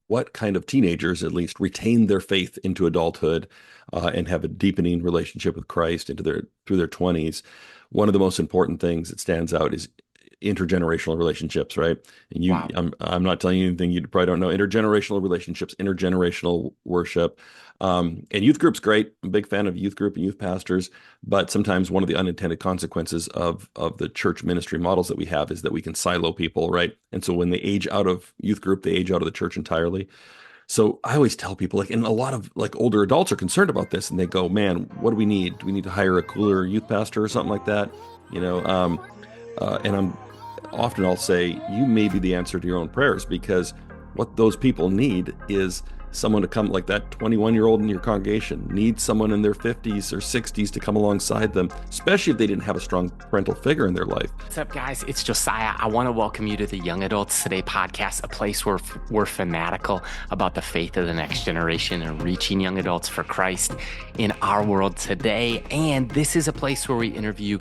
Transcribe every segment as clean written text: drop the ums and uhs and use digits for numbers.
what kind of teenagers at least retain their faith into adulthood and have a deepening relationship with Christ into their through their 20s. One of the most important things that stands out is intergenerational relationships, right? And Wow. I'm not telling you anything you probably don't know. Intergenerational relationships, intergenerational worship, and youth group's great. I'm a big fan of youth group and youth pastors, but sometimes one of the unintended consequences of the church ministry models that we have is that we can silo people, right? And so when they age out of youth group, they age out of the church entirely. So I always tell people, like, and a lot of like older adults are concerned about this, and they go, "Man, what do we need? Do we need to hire a cooler youth pastor or something like that?" You know, and I'll say, you may be the answer to your own prayers, because what those people need is someone to come, like that 21-year-old in your congregation needs someone in their 50s or 60s to come alongside them, especially if they didn't have a strong parental figure in their life. What's up, guys? It's Josiah. I want to welcome you to the Young Adults Today podcast, a place where we're fanatical about the faith of the next generation and reaching young adults for Christ in our world today. And this is a place where we interview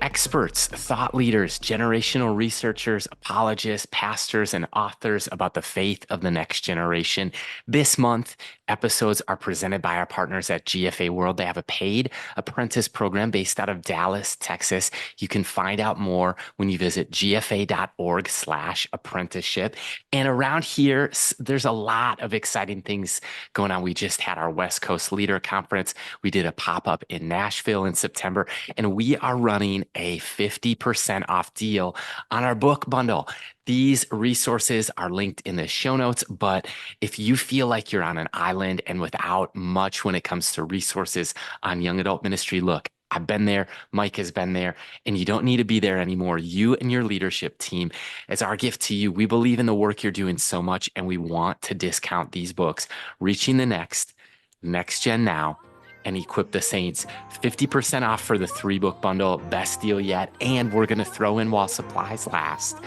experts, thought leaders, generational researchers, apologists, pastors, and authors about the faith of the next generation. This month, episodes are presented by our partners at GFA World. They have a paid apprentice program based out of Dallas, Texas. You can find out more when you visit gfa.org/apprenticeship. And around here, there's a lot of exciting things going on. We just had our West Coast Leader Conference. We did a pop-up in Nashville in September, and we are running a 50% off deal on our book bundle. These resources are linked in the show notes, but if you feel like you're on an island and without much when it comes to resources on young adult ministry, look, I've been there, Mike has been there, and you don't need to be there anymore. You and your leadership team, as our gift to you, we believe in the work you're doing so much, and we want to discount these books, Reaching the Next Gen Now, and Equip the Saints. 50% off for the 3-book bundle, best deal yet. And we're going to throw in, while supplies last,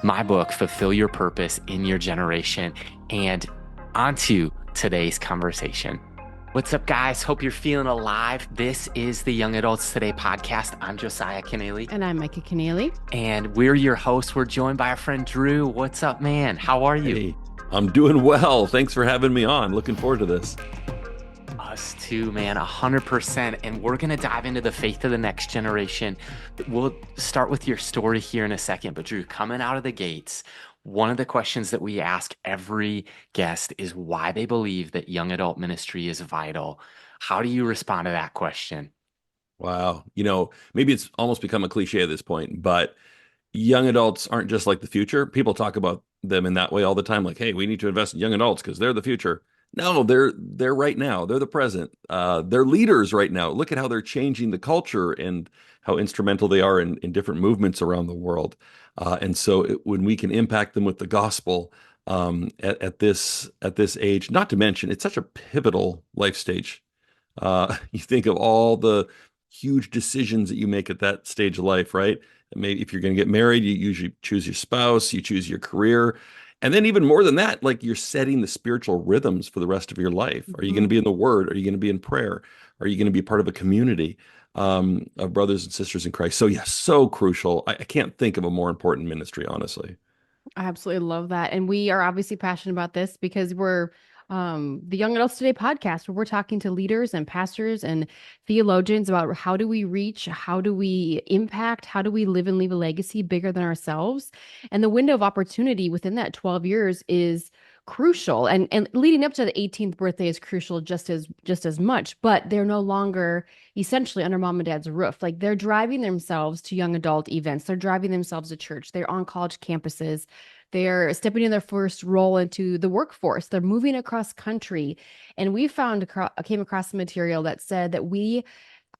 my book, Fulfill Your Purpose in Your Generation. And onto today's conversation. What's up, guys? Hope you're feeling alive. This is the Young Adults Today podcast. I'm Josiah Keneally. And I'm Micah Keneally. And we're your hosts. We're joined by our friend Drew. What's up, man? How are you? Hey, I'm doing well. Thanks for having me on. Looking forward to this. Us too, man, 100%. And we're going to dive into the faith of the next generation. We'll start with your story here in a second. But Drew, coming out of the gates, one of the questions that we ask every guest is why they believe that young adult ministry is vital. How do you respond to that question? Wow. Maybe it's almost become a cliche at this point, but young adults aren't just like the future. People talk about them in that way all the time, like, hey, we need to invest in young adults because they're the future. No, they're right now. They're the present. They're leaders right now. Look at how they're changing the culture and how instrumental they are in different movements around the world. And so when we can impact them with the gospel at this age, not to mention it's such a pivotal life stage. You think of all the huge decisions that you make at that stage of life, right? Maybe if you're going to get married, you usually choose your spouse, you choose your career. And then even more than that, like you're setting the spiritual rhythms for the rest of your life. Are you going to be in the Word? Are you going to be in prayer? Are you going to be part of a community of brothers and sisters in Christ? So, yes, so crucial. I can't think of a more important ministry, honestly. I absolutely love that. And we are obviously passionate about this because we're the Young Adults Today podcast, where we're talking to leaders and pastors and theologians about how do we reach, how do we impact, how do we live and leave a legacy bigger than ourselves. And the window of opportunity within that 12 years is crucial. And leading up to the 18th birthday is crucial just as much, but they're no longer essentially under mom and dad's roof. Like they're driving themselves to young adult events. They're driving themselves to church. They're on college campuses. They're stepping in their first role into the workforce. They're moving across country. And we came across some material that said that we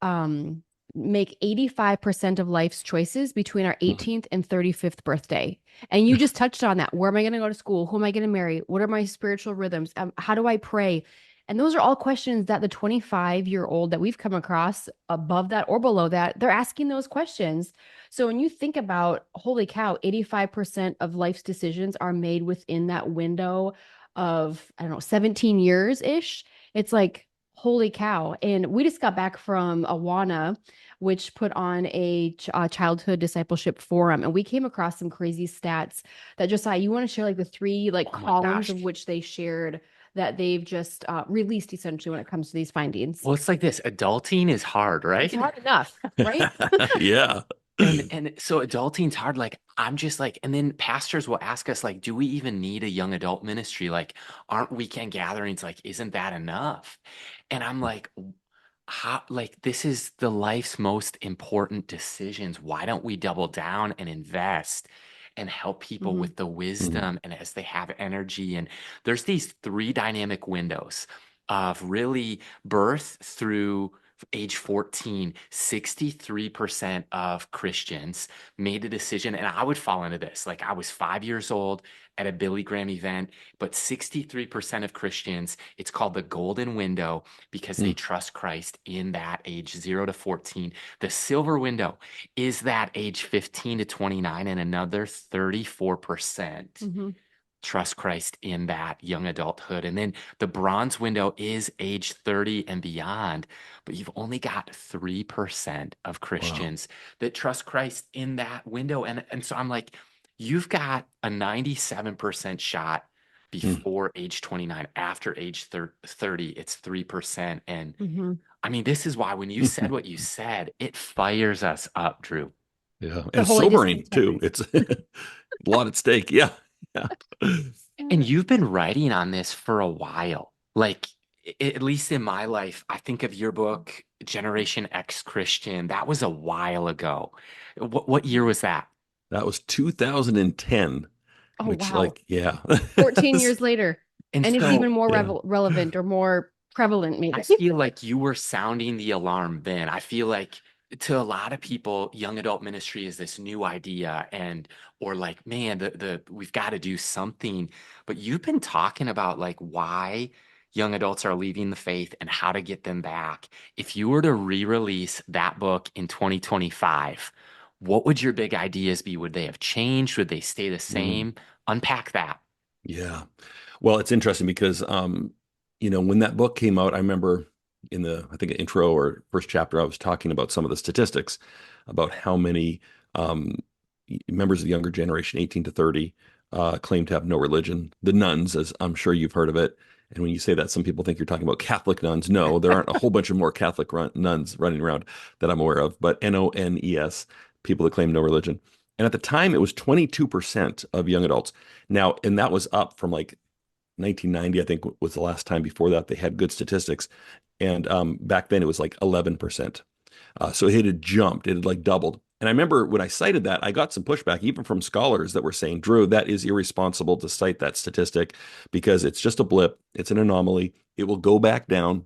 um, make 85% of life's choices between our 18th and 35th birthday. And you just touched on that. Where am I going to go to school? Who am I going to marry? What are my spiritual rhythms? How do I pray? And those are all questions that the 25-year-old that we've come across above that or below that, they're asking those questions. So when you think about, holy cow, 85% of life's decisions are made within that window of, I don't know, 17 years-ish. It's like, Holy cow. And we just got back from Awana, which put on a childhood discipleship forum. And we came across some crazy stats that Josiah, you want to share like the three like Oh my columns gosh. of which they shared that they've just released essentially when it comes to these findings. Well, it's like this. Adulting is hard, It's right? hard enough, right? Yeah. And so adulting's hard. Like I'm just like, and then pastors will ask us, like, do we even need a young adult ministry? Like, aren't weekend gatherings like, isn't that enough? And I'm like, how, like, this is the life's most important decisions. Why don't we double down and invest and help people Hmm. with the Mhm. wisdom and as they have energy? And there's these three dynamic windows of really birth through age 14. 63% of Christians made a decision, and I would fall into this. Like I was 5 years old at a Billy Graham event, but 63% of Christians, it's called the golden window because they Mm. trust Christ in that age 0 to 14. The silver window is that age 15 to 29, and another 34% Hmm. trust Christ in that young adulthood. And then the bronze window is age 30 and beyond, but you've only got 3% of Wow. Christians that trust Christ in that window. And so I'm like, you've got a 97% shot Mm. before age 29. After age 30, it's 3%. And Hmm. I mean, this is why when you said what you said, it fires us up, Drew. Yeah. The And holy sobering too. discontent. It's a lot at stake. Yeah. Yeah. And you've been writing on this for a while. Like, at least in my life, I think of your book, Generation X Christian. That was a while ago. What year was that? That was 2010, Oh, which wow. like, yeah. 14 years later. And And it's even so more Yeah. relevant or more prevalent, I maybe. feel like you were sounding the alarm then. I feel like to a lot of people, young adult ministry is this new idea and or like, man, the we've got to do something. But you've been talking about like why young adults are leaving the faith and how to get them back. If you were to re-release that book in 2025, what would your big ideas be? Would they have changed? Would they stay the Mm. same? Unpack that. Yeah. Well, it's interesting because when that book came out, I remember in the I think intro or first chapter, I was talking about some of the statistics about how many um members of the younger generation, 18 to 30, claim to have no religion. The nuns, as I'm sure you've heard of it. And when you say that, some people think you're talking about Catholic nuns. No, there aren't a whole bunch of more Catholic nuns running around that I'm aware of, but NONES, people that claim no religion. And at the time, it was 22% of young adults. Now, and that was up from like 1990, I think was the last time before that they had good statistics. And back then it was like 11%. So it had jumped, it had like doubled. And I remember when I cited that, I got some pushback even from scholars that were saying, Drew, that is irresponsible to cite that statistic because it's just a blip, it's an anomaly, it will go back down.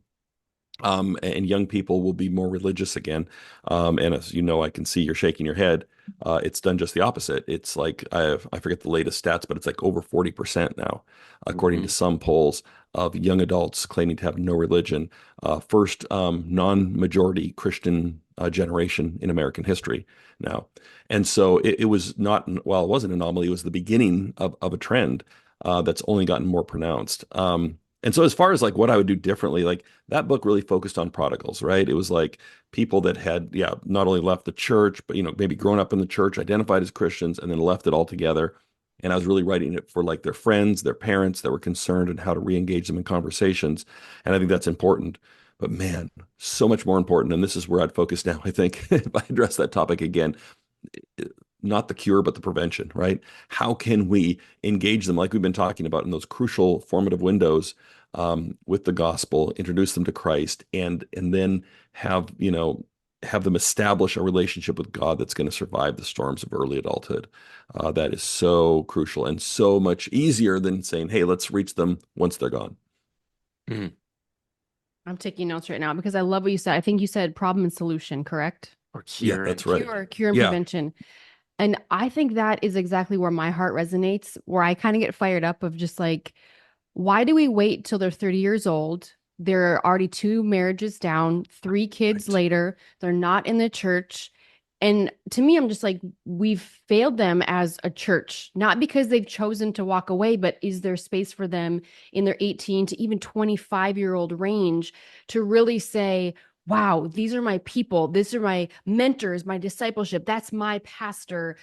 And young people will be more religious again. And as you know, I can see you're shaking your head. It's done just the opposite. It's like I forget the latest stats, but it's like over 40% now, according to Mhm. some polls of young adults claiming to have no religion. First non-majority Christian generation in American history now. And so it was not, well, it wasn't an anomaly. It was the beginning of a trend that's only gotten more pronounced. And so as far as like what I would do differently, like that book really focused on prodigals, right? It was like people that had, yeah, not only left the church, but maybe grown up in the church, identified as Christians, and then left it altogether. And I was really writing it for like their friends, their parents that were concerned and how to re-engage them in conversations. And I think that's important. But man, so much more important. And this is where I'd focus now, I think, if I address that topic again, not the cure, but the prevention, right? How can we engage them like we've been talking about in those crucial formative windows with the gospel, introduce them to Christ, and then have them establish a relationship with God that's going to survive the storms of early adulthood. That is so crucial and so much easier than saying, "Hey, let's reach them once they're gone." Mhm. I'm taking notes right now because I love what you said. I think you said problem and solution, correct? Or Yeah, cure and that's right. Cure and Yeah. prevention. And I think that is exactly where my heart resonates, where I kind of get fired up of just like, why do we wait till they're 30 years old? They're already two marriages down, three kids Right. later. They're not in the church. And to me, I'm just like, we've failed them as a church, not because they've chosen to walk away, but is there space for them in their 18 to even 25-year-old range to really say, wow, these are my people. These are my mentors, my discipleship. That's my pastor.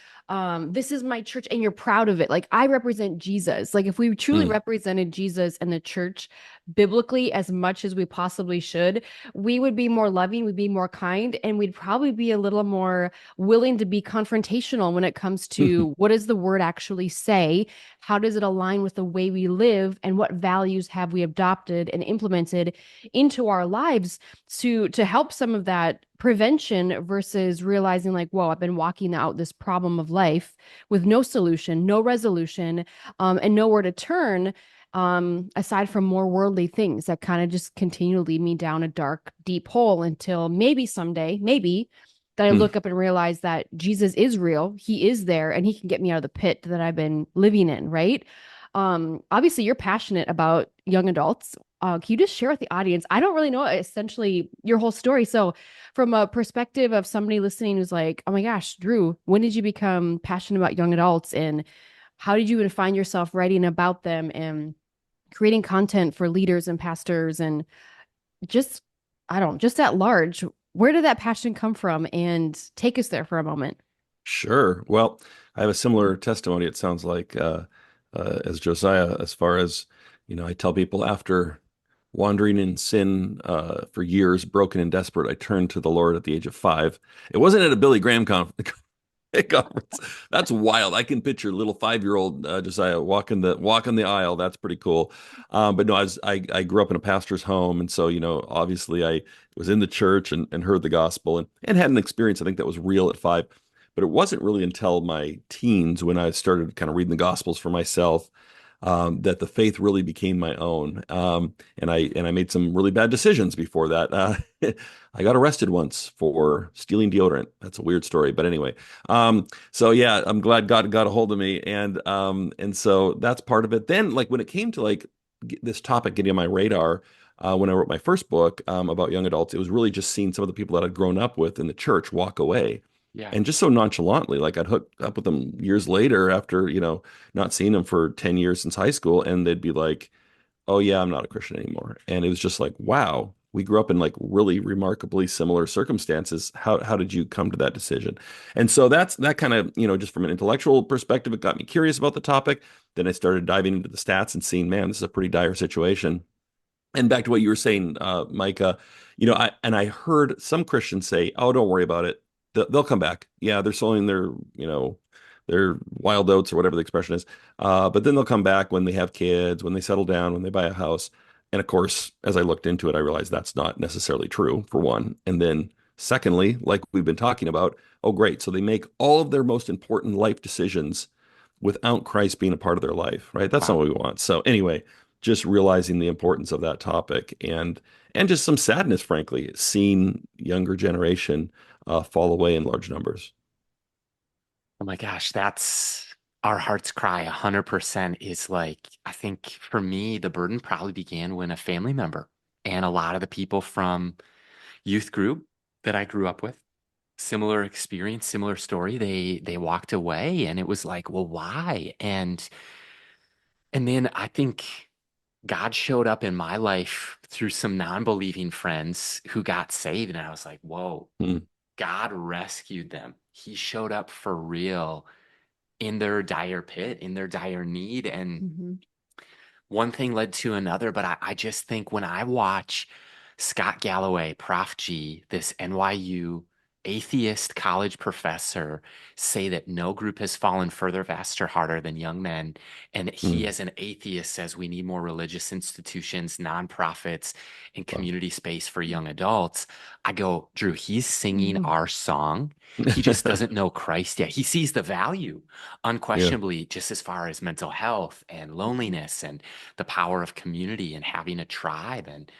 This is my church. And you're proud of it. Like, I represent Jesus. Like, if we truly Mm. represented Jesus and the church biblically as much as we possibly should, we would be more loving, we'd be more kind, and we'd probably be a little more willing to be confrontational when it comes to what does the word actually say? How does it align with the way we live? And what values have we adopted and implemented into our lives to help some of that prevention versus realizing like, whoa, I've been walking out this problem of life with no solution, no resolution, and nowhere to turn, aside from more worldly things that kind of just continue to lead me down a dark, deep hole until maybe someday, maybe that I Mm. look up and realize that Jesus is real. He is there and he can get me out of the pit that I've been living in, right? Obviously, you're passionate about young adults. Can you just share with the audience? I don't really know essentially your whole story. So, from a perspective of somebody listening who's like, oh my gosh, Drew, when did you become passionate about young adults? And how did you even find yourself writing about them and creating content for leaders and pastors and just, I don't, just at large? Where did that passion come from? And take us there for a moment. Sure. Well, I have a similar testimony, it sounds like, as Josiah, as far as, I tell people after wandering in sin for years, broken and desperate, I turned to the Lord at the age of 5. It wasn't at a Billy Graham conference. That's wild. I can picture little 5-year-old Josiah walking the aisle. That's pretty cool. But no, I grew up in a pastor's home, and so obviously I was in the church and heard the gospel and had an experience I think that was real at 5. But it wasn't really until my teens when I started kind of reading the gospels for myself that the faith really became my own. And I made some really bad decisions before that. I got arrested once for stealing deodorant. That's a weird story, but anyway. So yeah, I'm glad God got a hold of me, and so that's part of it. Then, like when it came to like this topic getting on my radar. When I wrote my first book about young adults, it was really just seeing some of the people that I'd grown up with in the church walk away, Yeah. and just so nonchalantly, like I'd hook up with them years later after not seeing them for 10 years since high school, and they'd be like, oh yeah, I'm not a Christian anymore. And it was just like, wow, we grew up in like really remarkably similar circumstances. How did you come to that decision? And so that kind of, just from an intellectual perspective, it got me curious about the topic. Then I started diving into the stats and seeing, man, this is a pretty dire situation. And back to what you were saying, Micah, I heard some Christians say, "Oh, don't worry about it. They'll come back. Yeah, they're sowing their wild oats or whatever the expression is. But then they'll come back when they have kids, when they settle down, when they buy a house." And of course, as I looked into it, I realized that's not necessarily true, for one. And then secondly, like we've been talking about, oh, great. So they make all of their most important life decisions without Christ being a part of their life, right? That's not Wow. what we want. So anyway, just realizing the importance of that topic and just some sadness, frankly, seeing younger generation fall away in large numbers. Oh my gosh, that's our heart's cry. 100% is like, I think for me, the burden probably began when a family member and a lot of the people from youth group that I grew up with, similar experience, similar story. They walked away and it was like, well, why? And then I think God showed up in my life through some non-believing friends who got saved. And I was like, whoa, Hmm. God rescued them. He showed up for real in their dire pit, in their dire need. And Mhm. one thing led to another. But I just think when I watch Scott Galloway, Prof G, this NYU atheist college professor, say that no group has fallen further, faster, harder than young men. And he, Hmm. as an atheist, says we need more religious institutions, nonprofits, and Wow. community space for young adults. I go, Drew, he's singing Mhm. our song. He just doesn't know Christ yet. He sees the value, Yeah. unquestionably, just as far as mental health and loneliness and the power of community and having a tribe and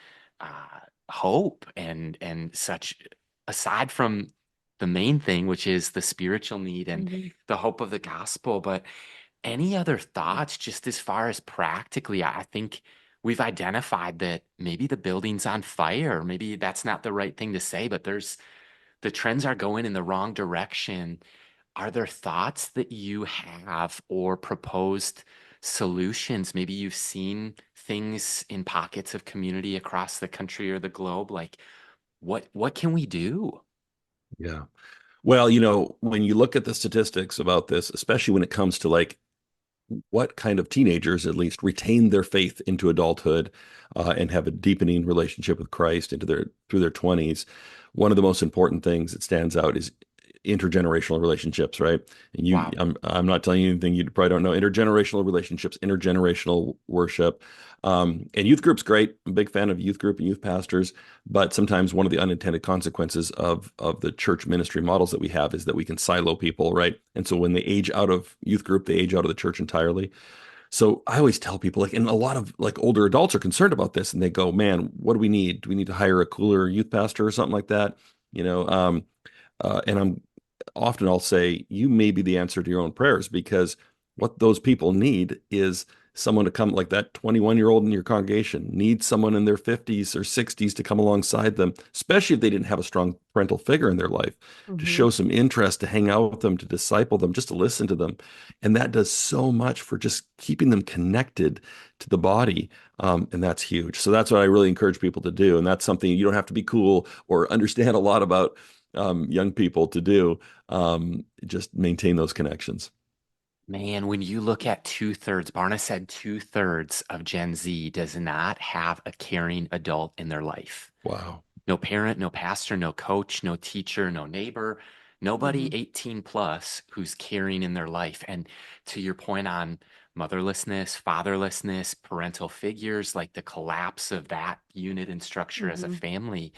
hope and such. Aside from the main thing, which is the spiritual need and Mhm. the hope of the gospel, but any other thoughts, just as far as practically, I think we've identified that maybe the building's on fire. Maybe that's not the right thing to say, but the trends are going in the wrong direction. Are there thoughts that you have or proposed solutions? Maybe you've seen things in pockets of community across the country or the globe. Like, what can we do? Yeah. Well, when you look at the statistics about this, especially when it comes to like what kind of teenagers at least retain their faith into adulthood and have a deepening relationship with Christ into their through their 20s, one of the most important things that stands out is intergenerational relationships, right? And Wow. I'm not telling you anything you probably don't know. Intergenerational relationships, intergenerational worship, and youth group's great. I'm a big fan of youth group and youth pastors, but sometimes one of the unintended consequences of the church ministry models that we have is that we can silo people, right? And so when they age out of youth group, they age out of the church entirely. So I always tell people, like, and a lot of like older adults are concerned about this, and they go, "Man, what do we need? Do we need to hire a cooler youth pastor or something like that?" You know, and I'll say, you may be the answer to your own prayers, because what those people need is someone to come, like that 21-year-old in your congregation needs someone in their 50s or 60s to come alongside them, especially if they didn't have a strong parental figure in their life, to Mm-hmm. show some interest, to hang out with them, to disciple them, just to listen to them. And that does so much for just keeping them connected to the body. And that's huge. So that's what I really encourage people to do. And that's something you don't have to be cool or understand a lot about young people to do. Just maintain those connections. Man, when you look at two-thirds, Barna said two-thirds of Gen Z does not have a caring adult in their life. Wow. No parent, no pastor, no coach, no teacher, no neighbor, nobody Mm-hmm. 18 plus who's caring in their life. And to your point on motherlessness, fatherlessness, parental figures, like the collapse of that unit and structure as a Mm-hmm. family,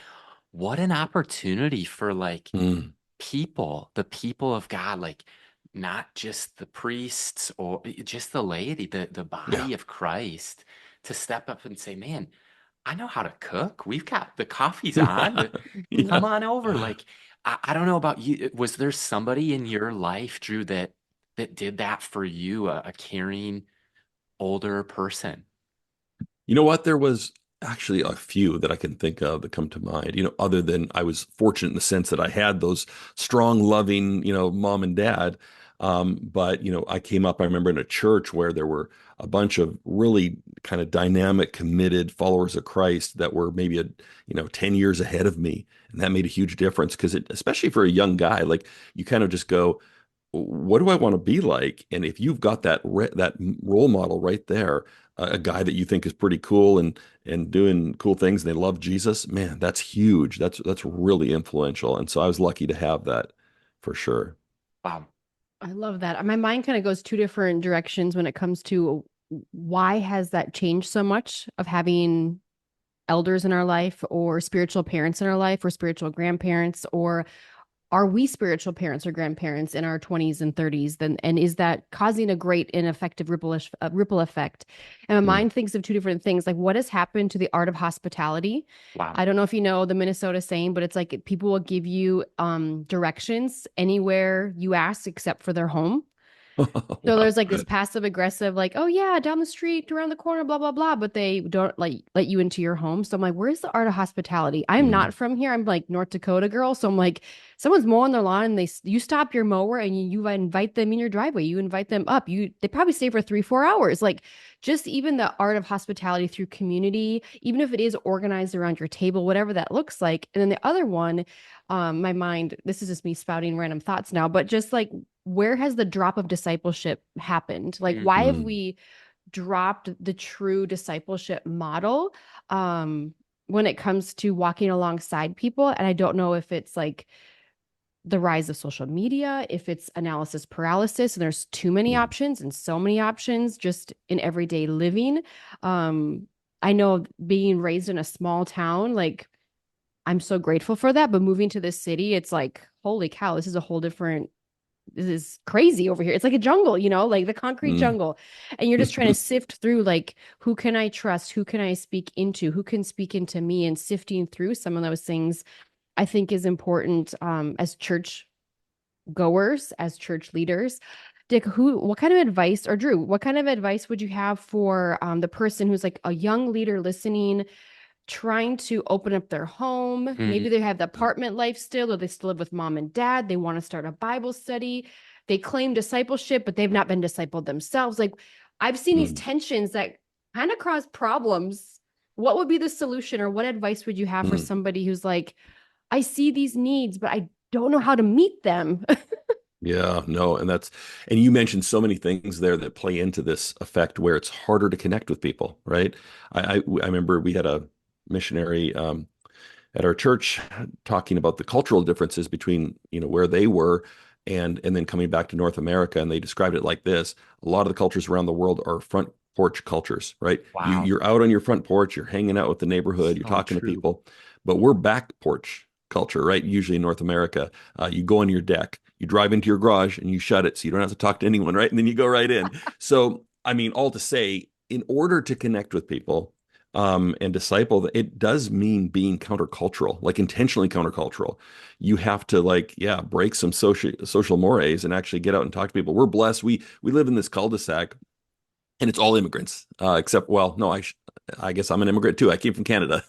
what an opportunity for like Mm, people, the people of God, like not just the priests or just the laity, the yeah. body of Christ, to step up and say, man, I know how to cook. We've got the coffee's on. Yeah. Come on over. Like, I don't know about you. Was there somebody in your life, Drew, that did that for you, a caring older person? You know what? There was actually a few that I can think of that come to mind, other than I was fortunate in the sense that I had those strong, loving, mom and dad. But, I came up, I remember in a church where there were a bunch of really kind of dynamic, committed followers of Christ that were maybe 10 years ahead of me. And that made a huge difference because especially for a young guy, like you kind of just go, what do I want to be like? And if you've got that role model right there, a guy that you think is pretty cool and doing cool things, and they love Jesus, man, that's huge. That's really influential. And so I was lucky to have that for sure. Wow. I love that. My mind kind of goes two different directions when it comes to why has that changed so much of having elders in our life or spiritual parents in our life or spiritual grandparents, or are we spiritual parents or grandparents in our 20s and 30s then, and is that causing a great ineffective ripple effect? And my Mm. mind thinks of two different things, like what has happened to the art of hospitality. Wow. I don't know if you know the Minnesota saying, but it's like people will give you directions anywhere you ask except for their home. So Wow. there's like this passive aggressive, like, oh yeah, down the street, around the corner, blah, blah, blah. But they don't like let you into your home. So I'm like, where's the art of hospitality? I'm Mm. not from here. I'm like North Dakota girl. So I'm like, someone's mowing their lawn and you stop your mower and you invite them in your driveway. You invite them up. They probably stay for 3-4 hours. Like just even the art of hospitality through community, even if it is organized around your table, whatever that looks like. And then the other one, my mind, this is just me spouting random thoughts now, but just like where has the drop of discipleship happened? Like, why have Mm. we dropped the true discipleship model when it comes to walking alongside people? And I don't know if it's like the rise of social media, if it's analysis paralysis, and there's too many Mm. options and so many options just in everyday living. Um, I know being raised in a small town, like I'm so grateful for that. But moving to this city, it's like, holy cow, this is crazy over here. It's like a jungle, like the concrete Mm. jungle. And you're just trying to sift through like, who can I trust? Who can I speak into? Who can speak into me? And sifting through some of those things, I think is important as church goers, as church leaders. Dick, what kind of advice, or Drew, what kind of advice would you have for the person who's like a young leader listening trying to open up their home. Maybe Mhm. they have the apartment life still, or they still live with mom and dad. They want to start a Bible study. They claim discipleship, but they've not been discipled themselves. Like I've seen these Mm, tensions that kind of cause problems. What would be the solution, or what advice would you have for mm. somebody who's like, I see these needs, but I don't know how to meet them? Yeah, no, and you mentioned so many things there that play into this effect where it's harder to connect with people, right? I remember we had a missionary at our church talking about the cultural differences between, where they were and then coming back to North America, and they described it like this: a lot of the cultures around the world are front porch cultures, right? Wow. You're out on your front porch, you're hanging out with the neighborhood, you're So talking to true. people, but we're back porch culture, right? Usually in North America, you go on your deck, you drive into your garage and you shut it so you don't have to talk to anyone, right? And then you go right in. So, I mean, all to say, in order to connect with people, and disciple, it does mean being countercultural, like intentionally countercultural. You have to, like, yeah, break some social mores and actually get out and talk to people. We're blessed. We live in this cul-de-sac, and it's all immigrants, except, well, no, I guess I'm an immigrant too. I came from Canada.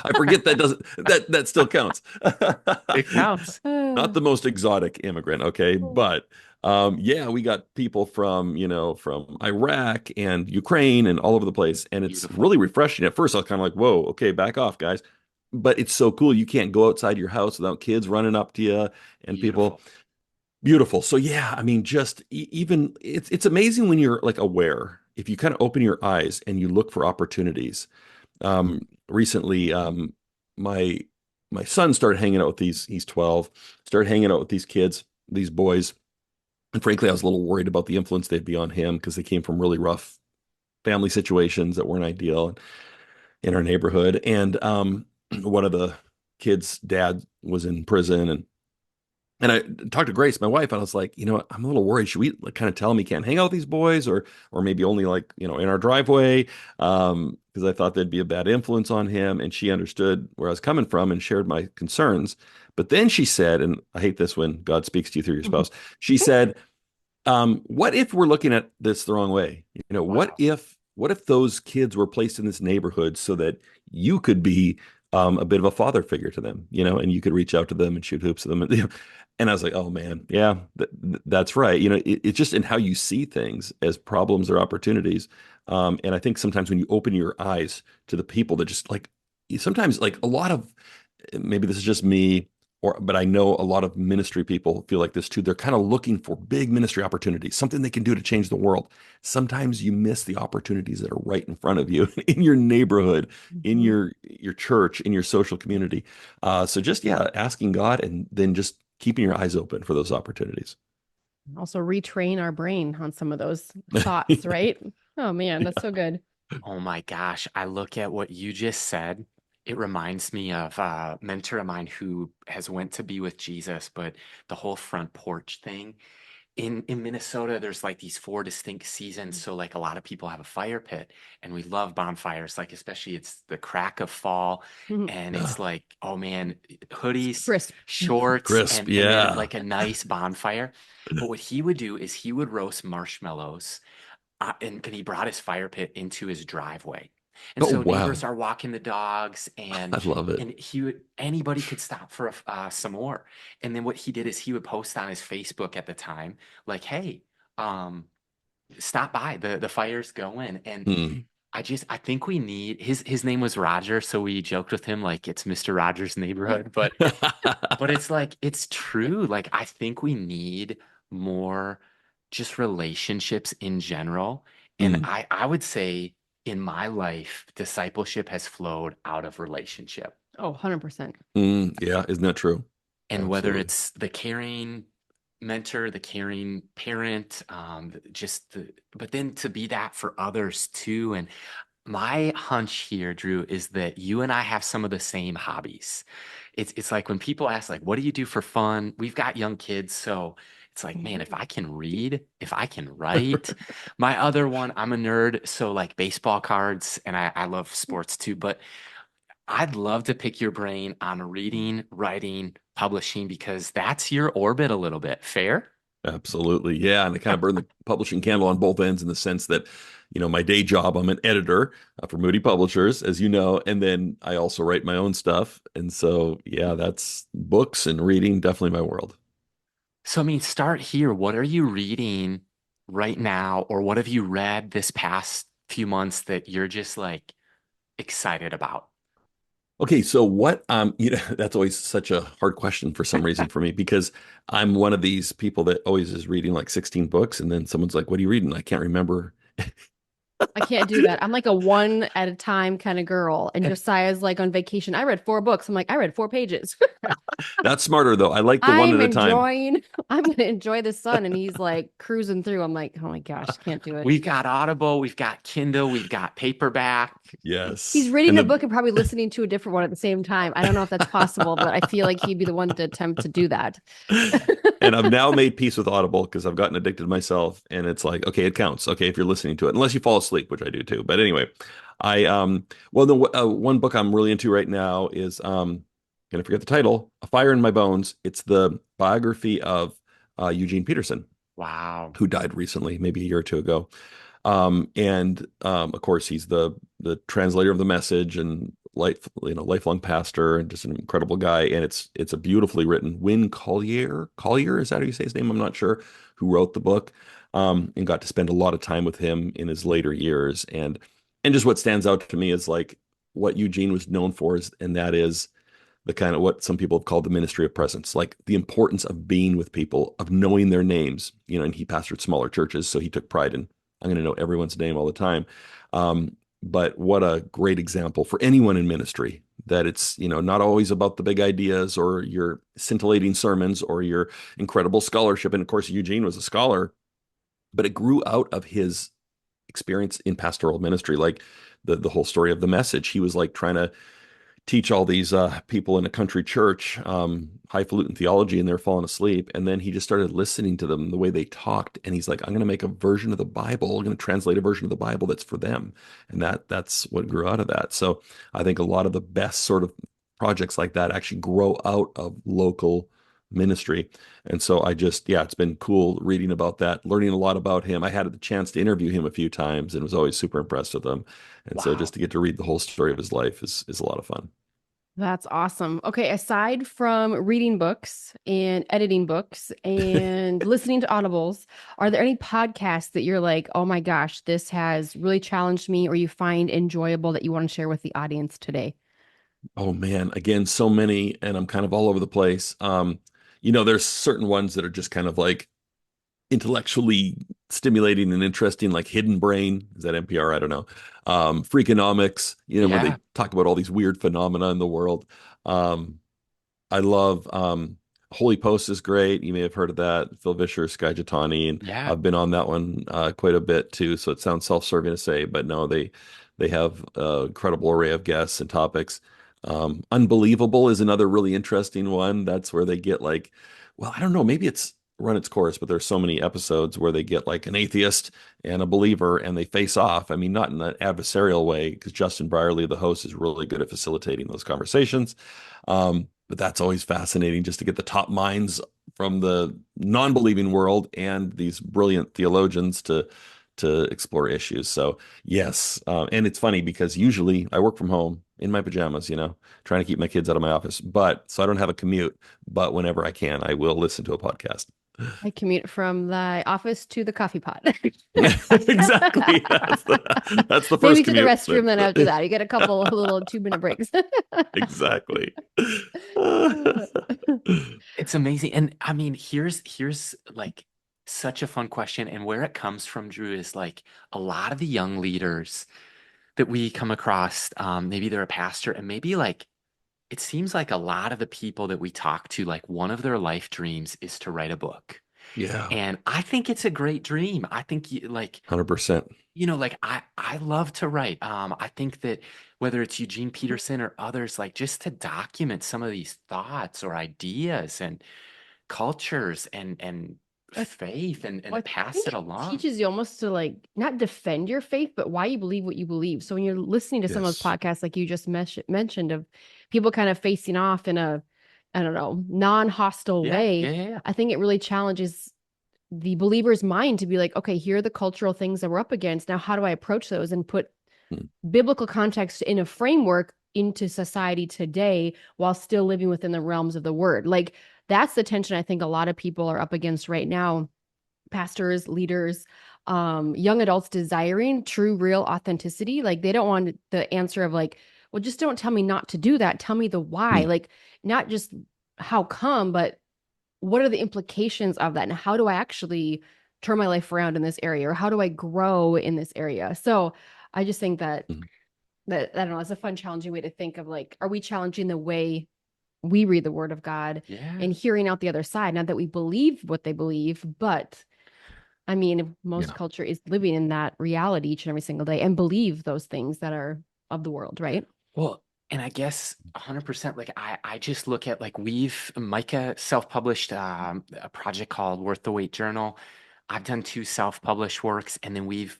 I forget that still counts. It counts. Not the most exotic immigrant, okay, but yeah, we got people from, from Iraq and Ukraine and all over the place, and it's Beautiful. really refreshing. At first, I was kind of like, "Whoa, okay, back off, guys," but it's so cool. You can't go outside your house without kids running up to you and people. Beautiful. Beautiful. So yeah, I mean, just even it's amazing when you're like aware. If you kind of open your eyes and you look for opportunities. Recently, my my son started hanging out with these. He's 12. Started hanging out with these kids, these boys, and frankly, I was a little worried about the influence they'd be on him because they came from really rough family situations that weren't ideal in our neighborhood. And one of the kids' dad was in prison, and I talked to Grace, my wife, and I was like, I'm a little worried. Should we like kind of tell him he can't hang out with these boys, or maybe only like, in our driveway? Because I thought there'd be a bad influence on him. And she understood where I was coming from and shared my concerns. But then she said, and I hate this when God speaks to you through your spouse. She said, what if we're looking at this the wrong way? What Wow. if those kids were placed in this neighborhood so that you could be a bit of a father figure to them, and you could reach out to them and shoot hoops to them, and I was like, oh man, yeah, that's right. It's just in how you see things as problems or opportunities. And I think sometimes when you open your eyes to the people that just like, sometimes like a lot of, maybe this is just me, but I know a lot of ministry people feel like this too. They're kind of looking for big ministry opportunities, something they can do to change the world. Sometimes you miss the opportunities that are right in front of you in your neighborhood, in Mhm. your church, in your social community. So just, yeah, asking God and then just keeping your eyes open for those opportunities. Also retrain our brain on some of those thoughts, right? Oh man, that's so good. Oh my gosh. I look at what you just said. It reminds me of a mentor of mine who has went to be with Jesus, but the whole front porch thing. In Minnesota, there's like these four distinct seasons. So like a lot of people have a fire pit and we love bonfires, like especially it's the crack of fall Mhm. and it's Ah, like, oh man, hoodies, Crisp. shorts, crisp, and then yeah. like a nice bonfire. But what he would do is he would roast marshmallows and he brought his fire pit into his driveway. And Oh so neighbors wow, are walking the dogs I love it. and anybody could stop for some more. And then what he did is he would post on his Facebook at the time, like, hey, um, stop by. The fire's going. And Hmm. I think we need his name was Roger, so we joked with him like it's Mr. Rogers' neighborhood, but it's like it's true. Like I think we need more just relationships in general. And Mm, I would say in my life, discipleship has flowed out of relationship. Oh, 100%. yeah, isn't that true? And whether Absolutely. it's the caring mentor, the caring parent, but then to be that for others too. And my hunch here, Drew, is that you and I have some of the same hobbies. It's like when people ask, like, what do you do for fun? We've got young kids, so it's like, man, if I can read, if I can write. My other one, I'm a nerd, so like baseball cards, and I love sports too, but I'd love to pick your brain on reading, writing, publishing, because that's your orbit a little bit. Fair? Absolutely. Yeah. And they kind of burn the publishing candle on both ends in the sense that, my day job, I'm an editor for Moody Publishers, as you know, and then I also write my own stuff. And so, yeah, that's books and reading, definitely my world. So, I mean, start here. What are you reading right now, or what have you read this past few months that you're just like excited about? Okay, so that's always such a hard question for some reason for me because I'm one of these people that always is reading like 16 books and then someone's like, "What are you reading?" I can't remember. I can't do that. I'm like a one at a time kind of girl. And Josiah's like on vacation. I read 4 books. I'm like, I read 4 pages. That's smarter though. I like the one I'm at a time. enjoying, I'm going to enjoy the sun. And he's like cruising through. I'm like, oh my gosh, can't do it. We've got Audible, we've got Kindle, we've got paperback. He's Yes. reading And a the book and probably listening to a different one at the same time. I don't know if that's possible, but I feel like he'd be the one to attempt to do that. and I've now made peace with Audible because I've gotten addicted myself and it's like, okay, it counts. Okay, if you're listening to it, unless you fall asleep, which I do too. But anyway, I well the one book I'm really into right now is gonna forget the title, A Fire in My Bones. It's the biography of Eugene Peterson, Wow. who died recently, maybe a year or two ago. And of course, he's the translator of the message and lifelong pastor and just an incredible guy. And it's a beautifully written. Win Collier, is that how you say his name? I'm not sure, who wrote the book, and got to spend a lot of time with him in his later years. And just what stands out to me is like what Eugene was known for and that is the kind of what some people have called the ministry of presence, like the importance of being with people, of knowing their names, and he pastored smaller churches, so he took pride in, I'm going to know everyone's name all the time. But what a great example for anyone in ministry that it's, not always about the big ideas or your scintillating sermons or your incredible scholarship. And of course, Eugene was a scholar, but it grew out of his experience in pastoral ministry, like the whole story of the message. He was like trying to teach all these people in a country church highfalutin theology, and they're falling asleep. And then he just started listening to them, the way they talked, and he's like, I'm going to make a version of the Bible. I'm going to translate a version of the Bible that's for them, and that's what grew out of that. So I think a lot of the best sort of projects like that actually grow out of local ministry. And so yeah, it's been cool reading about that, learning a lot about him. I had the chance to interview him a few times and was always super impressed with him. And so Wow. just to get to read the whole story of his life is a lot of fun. That's awesome. Okay, aside from reading books and editing books and listening to audibles, are there any podcasts that you're like, oh my gosh, this has really challenged me, or you find enjoyable that you want to share with the audience today? Oh man, again, so many, and I'm kind of all over the place. There's certain ones that are just kind of like intellectually stimulating and interesting, like Hidden Brain. Is that NPR? I don't know. Freakonomics, where Yeah. they talk about all these weird phenomena in the world. Um, I love Holy Post is great. You may have heard of that. Phil Vischer, Sky Jitani, and Yeah. I've been on that one quite a bit too. So it sounds self-serving to say, but no, they have an incredible array of guests and topics. Unbelievable is another really interesting one. That's where they get like, well, I don't know, maybe it's run its course, but there's so many episodes where they get like an atheist and a believer and they face off. I mean, not in an adversarial way, because Justin Brierley, the host, is really good at facilitating those conversations. But that's always fascinating just to get the top minds from the non-believing world and these brilliant theologians to explore issues. So yes, and it's funny because usually I work from home in my pajamas, trying to keep my kids out of my office. But so I don't have a commute. But whenever I can, I will listen to a podcast. I commute from the office to the coffee pot. Exactly. That's the Maybe first to the commute. restroom, then after that, you get a couple of little 2-minute breaks. Exactly. It's amazing. And I mean, here's like such a fun question. And where it comes from, Drew, is like a lot of the young leaders that we come across, maybe they're a pastor, and maybe like it seems like a lot of the people that we talk to, like one of their life dreams is to write a book. Yeah, And I think it's a great dream. I think like 100%. like I love to write. I think that whether it's Eugene Peterson or others, like just to document some of these thoughts or ideas and cultures and I faith Well, and I pass think it it along. teaches you almost to like not defend your faith, but why you believe what you believe. So when you're listening to some of those Yes. podcasts, like you just mentioned, of people kind of facing off in a, I don't know, non-hostile Yeah, yeah, way, yeah, yeah. I think it really challenges the believer's mind to be like, okay, here are the cultural things that we're up against. Now, how do I approach those and put Hmm. biblical context in a framework into society today while still living within the realms of the word? Like, that's the tension I think a lot of people are up against right now, pastors, leaders, young adults desiring true, real authenticity. Like, they don't want the answer of like, well, just don't tell me not to do that. Tell me the why. Hmm. Like, not just how come, but what are the implications of that? And how do I actually turn my life around in this area? Or how do I grow in this area? So I just think that Hmm. I don't know, it's a fun, challenging way to think of like, are we challenging the way we read the word of God Yeah. and hearing out the other side? Not that we believe what they believe, but I mean, most Yeah. culture is living in that reality each and every single day and believe those things that are of the world, right? Well, and I guess 100%, like I just look at like Micah self-published a project called Worth the Wait Journal. I've done two self-published works, and then we've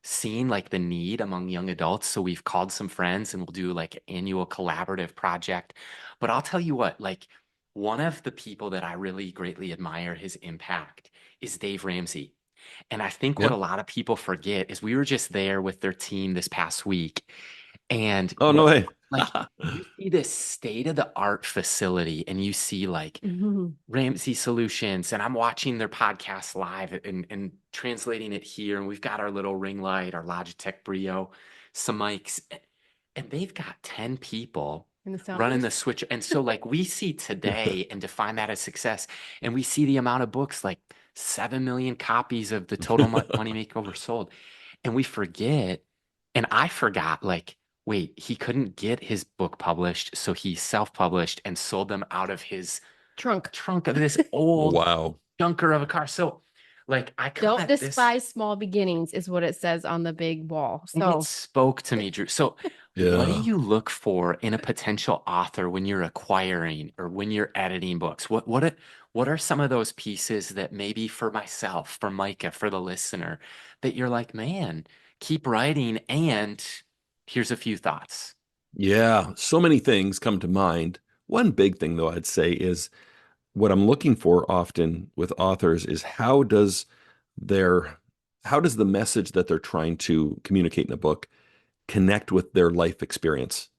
seen like the need among young adults. So we've called some friends and we'll do like an annual collaborative project. But I'll tell you what, like one of the people that I really greatly admire his impact is Dave Ramsey. And I think what Yeah. a lot of people forget is we were just there with their team this past week. And Oh, no way. like you see this state of the art facility and you see like Mhm. Ramsey Solutions, and I'm watching their podcast live and translating it here. And we've got our little ring light, our Logitech Brio, some mics, and they've got 10 people And the running sound. the switch. And so, like, we see today and define that as success, and we see the amount of books, like 7 million copies of the Total Money Makeover sold. And we forget, and I forgot, like, wait, he couldn't get his book published, so he self-published and sold them out of his Trunk. trunk of this old Wow. junker of a car. So, like, I come Don't at this, despise small beginnings is what it says on the big wall. and it So spoke to me, Drew. So, what do Yeah. you look for in a potential author when you're acquiring or when you're editing books? What are some of those pieces that maybe for myself, for Micah, for the listener, that you're like, man, keep writing, and here's a few thoughts. Yeah. So many things come to mind. One big thing, though, I'd say is what I'm looking for often with authors is their how does the message that they're trying to communicate in a book connect with their life experience?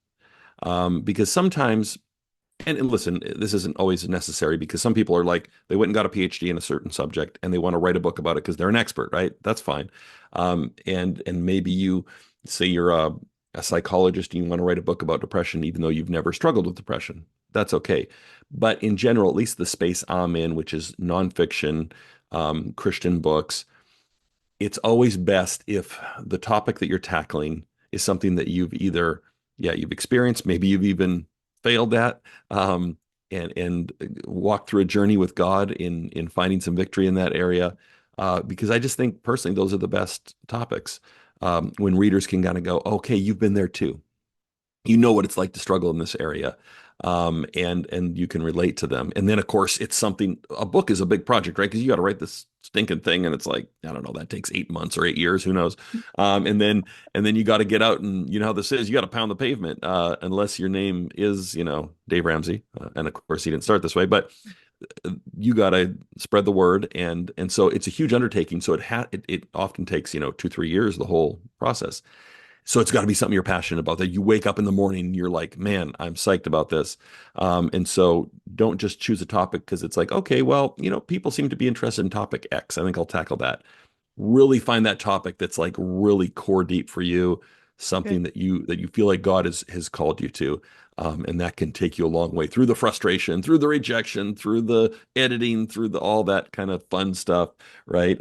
Because sometimes, and listen, this isn't always necessary because some people are like they went and got a PhD in a certain subject and they want to write a book about it because they're an expert, right? That's fine. And maybe you say you're a psychologist and you want to write a book about depression, even though you've never struggled with depression. That's okay. But in general, at least the space I'm in, which is nonfiction, Christian books, it's always best if the topic that you're tackling is something that you've experienced, maybe you've even failed at, and walked through a journey with God in finding some victory in that area. Because I just think personally, those are the best topics when readers can kind of go, okay, you've been there too. You know what it's like to struggle in this area, and you can relate to them. And then of course it's something, a book is a big project, right? Because you got to write this stinking thing, and it's like, I don't know, that takes 8 months or 8 years, who knows. And then you got to get out, and you know how this is, you got to pound the pavement, unless your name is, Dave Ramsey, and of course he didn't start this way, but you got to spread the word, and so it's a huge undertaking. So it often takes 2-3 years, the whole process. So it's got to be something you're passionate about, that you wake up in the morning and you're like, man, I'm psyched about this. And so don't just choose a topic because it's like, okay, well, people seem to be interested in topic X. I think I'll tackle that. Really find that topic that's like really core deep for you, good. something that you feel like God has called you to. And that can take you a long way through the frustration, through the rejection, through the editing, through all that kind of fun stuff, right?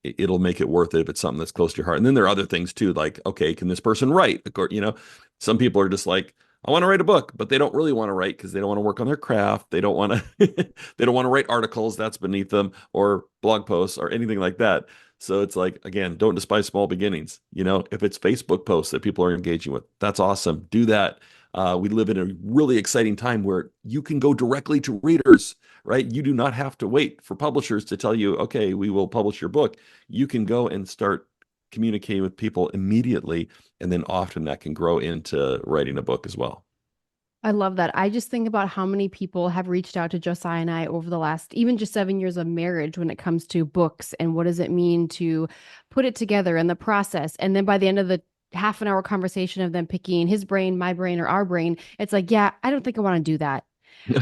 It'll make it worth it if it's something that's close to your heart. And then there are other things too, like, okay, can this person write? Some people are just like, I want to write a book, but they don't really want to write because they don't want to work on their craft. They don't want to they don't want to write articles, that's beneath them, or blog posts or anything like that. So it's like, again, don't despise small beginnings. If it's Facebook posts that people are engaging with, that's awesome. Do that. We live in a really exciting time where you can go directly to readers, right? You do not have to wait for publishers to tell you, okay, we will publish your book. You can go and start communicating with people immediately. And then often that can grow into writing a book as well. I love that. I just think about how many people have reached out to Josiah and I over the last, even just 7 years of marriage when it comes to books and what does it mean to put it together and the process. And then by the end of the half an hour conversation of them picking his brain, my brain, or our brain, it's like, yeah, I don't think I want to do that.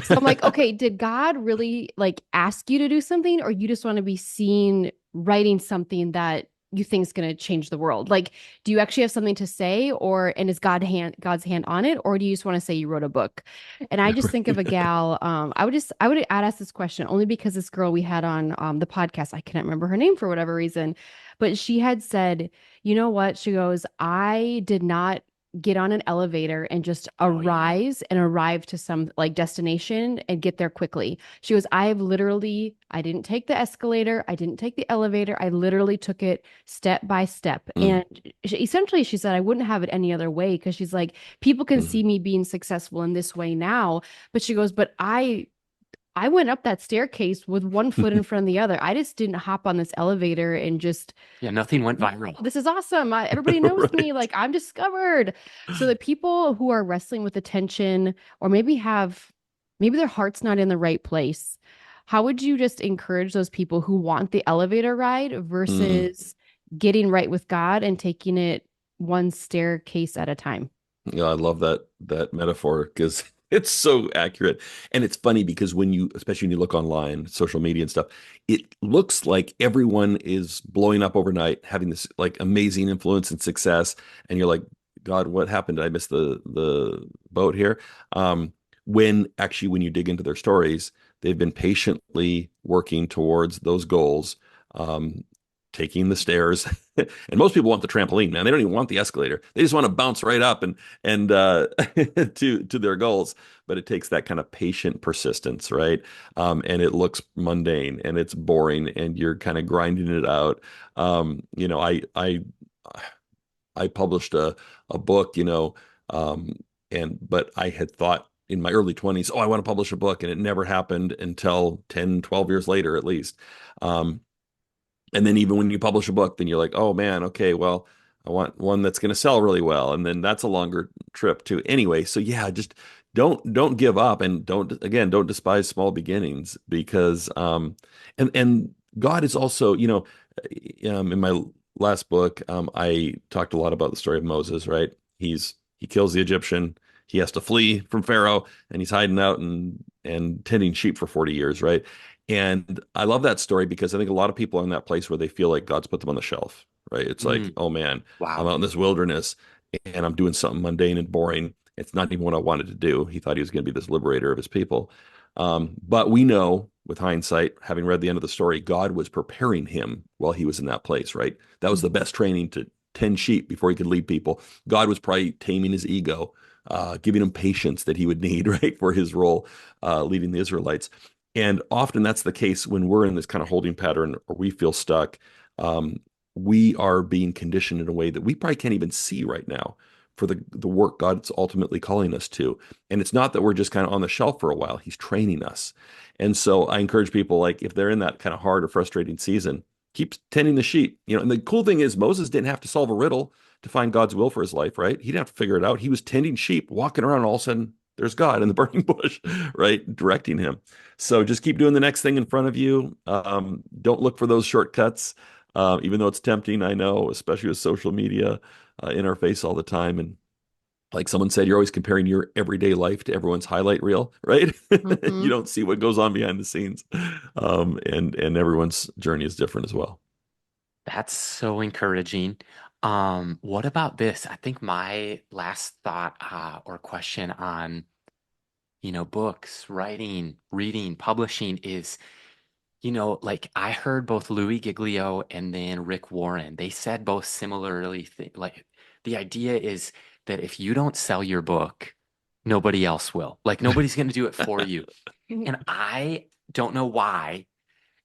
So I'm like, okay, did God really like ask you to do something, or you just want to be seen writing something that you think is going to change the world? Like, do you actually have something to say, or and is God's hand on it, or do you just want to say you wrote a book? And I just think of a gal. I'd ask this question only because this girl we had on the podcast, I cannot remember her name for whatever reason, but she had said, you know what? She goes, I did not get on an elevator and just Oh yeah. arise and arrive to some like destination and get there quickly. She goes, I didn't take the escalator. I didn't take the elevator. I literally took it step by step. Mm, And essentially, she said, I wouldn't have it any other way because she's like, people can see mm. me being successful in this way now. But she goes, but I went up that staircase with one foot in front of the other. I just didn't hop on this elevator and just Yeah, nothing went "Oh, viral. this is awesome. Everybody knows me. Right. Like I'm discovered." So the people who are wrestling with attention or maybe their heart's not in the right place, how would you just encourage those people who want the elevator ride Mm. versus getting right with God and taking it one staircase at a time? Yeah, I love that metaphor because it's so accurate. And it's funny because when you, especially when you look online, social media and stuff, it looks like everyone is blowing up overnight, having this like amazing influence and success. And you're like, God, what happened? Did I miss the boat here? When actually, when you dig into their stories, they've been patiently working towards those goals, um, taking the stairs. And most people want the trampoline, man. They don't even want the escalator. They just want to bounce right up and to their goals. But it takes that kind of patient persistence, right? And it looks mundane and it's boring, and you're kind of grinding it out. You know, I published a book, um, and but I had thought in my early 20s, oh, I want to publish a book, and it never happened until 10, 12 years later, at least. Um, and then even when you publish a book, then you're like, oh man, okay, well, I want one that's going to sell really well, and then that's a longer trip too. Anyway, so yeah, just don't give up, and don't despise small beginnings because and God is also, in my last book, I talked a lot about the story of Moses, right? He kills the Egyptian, he has to flee from Pharaoh, and he's hiding out and tending sheep for 40 years, right? And I love that story because I think a lot of people are in that place where they feel like God's put them on the shelf, right? It's like, Mm, oh man, I'm wow. out in this wilderness and I'm doing something mundane and boring. It's not even what I wanted to do. He thought he was going to be this liberator of his people. But we know with hindsight, having read the end of the story, God was preparing him while he was in that place, right? That was the Mhm. best training to tend sheep before he could lead people. God was probably taming his ego, giving him patience that he would need, right, for his role leading the Israelites. And often that's the case when we're in this kind of holding pattern or we feel stuck. Um, we are being conditioned in a way that we probably can't even see right now for the work God's ultimately calling us to. And it's not that we're just kind of on the shelf for a while. He's training us. And so I encourage people, like if they're in that kind of hard or frustrating season, keep tending the sheep. And the cool thing is Moses didn't have to solve a riddle to find God's will for his life, right? He didn't have to figure it out. He was tending sheep, walking around, and all of a sudden there's God in the burning bush, right? Directing him. So just keep doing the next thing in front of you. Don't look for those shortcuts, even though it's tempting. I know, especially with social media in our face all the time. And like someone said, you're always comparing your everyday life to everyone's highlight reel, right? You Mhm. don't see what goes on behind the scenes, and everyone's journey is different as well. That's so encouraging. What about this? I think my last thought or question on, books, writing, reading, publishing is, like I heard both Louis Giglio and then Rick Warren. They said both similarly, like the idea is that if you don't sell your book, nobody else will. Like nobody's going to do it for you. And I don't know why,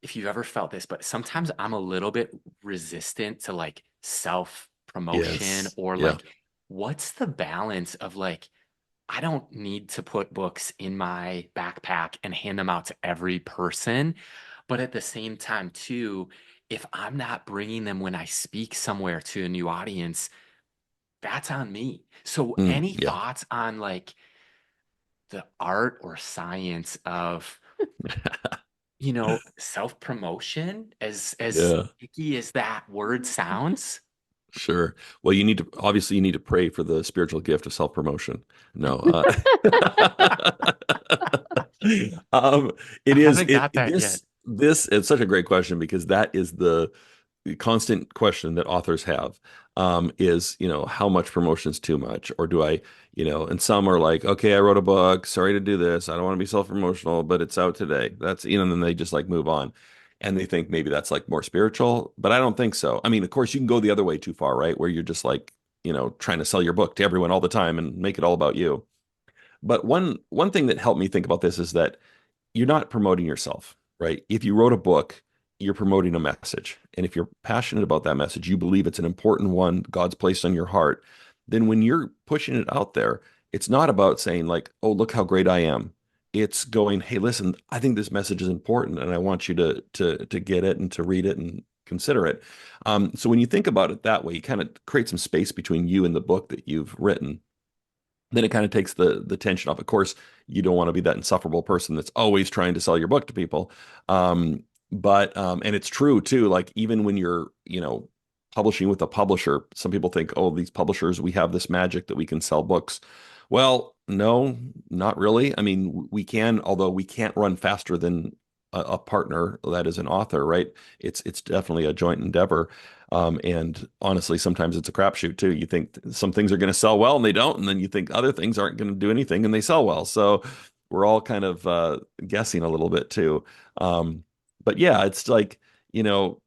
if you've ever felt this, but sometimes I'm a little bit resistant to like self promotion Yes. or Yeah. like, what's the balance of like, I don't need to put books in my backpack and hand them out to every person. But at the same time, too, if I'm not bringing them when I speak somewhere to a new audience, that's on me. So, any Yeah. thoughts on like the art or science of, self-promotion, as Yeah. icky as that word sounds. Sure. Well, obviously you need to pray for the spiritual gift of self-promotion. No, it I is haven't got that yet. this it's such a great question because that is the constant question that authors have. Is, how much promotion is too much, or do I, and some are like, okay, I wrote a book, sorry to do this, I don't want to be self-promotional, but it's out today. That's, and then they just like move on. And they think maybe that's like more spiritual, but I don't think so. I mean, of course, you can go the other way too far, right? Where you're just like, trying to sell your book to everyone all the time and make it all about you. But one thing that helped me think about this is that you're not promoting yourself, right? If you wrote a book, you're promoting a message. And if you're passionate about that message, you believe it's an important one God's placed on your heart, then when you're pushing it out there, it's not about saying like, "Oh, look how great I am." It's going, "Hey, listen, I think this message is important and I want you to get it and to read it and consider it." So when you think about it that way, you kind of create some space between you and the book that you've written. Then it kind of takes the tension off. Of course, you don't want to be that insufferable person that's always trying to sell your book to people. But and it's true too. Like even when you're, publishing with a publisher, some people think, oh, these publishers, we have this magic that we can sell books. Well, no, not really. I mean, we can, although we can't run faster than a partner that is an author, right? It's definitely a joint endeavor. And honestly, sometimes it's a crapshoot too. You think some things are going to sell well and they don't, and then you think other things aren't going to do anything and they sell well. So we're all kind of guessing a little bit too. But yeah, it's like, you know,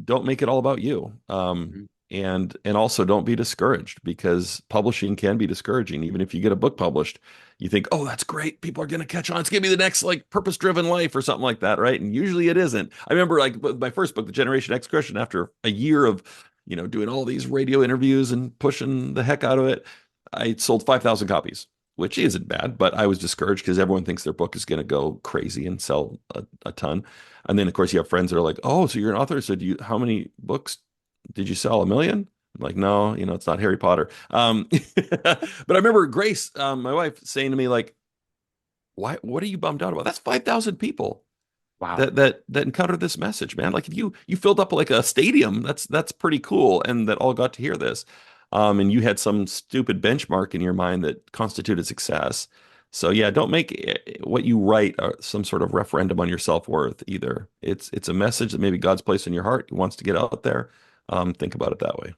don't make it all about you. Mhm. And also don't be discouraged because publishing can be discouraging. Even if you get a book published, you think, oh, that's great. People are going to catch on. It's going to be the next like purpose-driven life or something like that, right? And usually it isn't. I remember like with my first book, The Generation X Christian, after a year of, doing all these radio interviews and pushing the heck out of it, I sold 5,000 copies, which isn't bad, but I was discouraged because everyone thinks their book is going to go crazy and sell a ton. And then, of course, you have friends that are like, "Oh, so you're an author? So how many books did you sell? A million?" I'm like, "No, it's not Harry Potter." But I remember Grace, my wife, saying to me like, "Why? What are you bummed out about? That's 5,000 people Wow. that encountered this message, man. Like if you filled up like a stadium, that's pretty cool, and that all got to hear this. And you had some stupid benchmark in your mind that constituted success. So yeah, don't make what you write some sort of referendum on your self-worth either. It's a message that maybe God's placed in your heart. He wants to get out there. Think about it that way.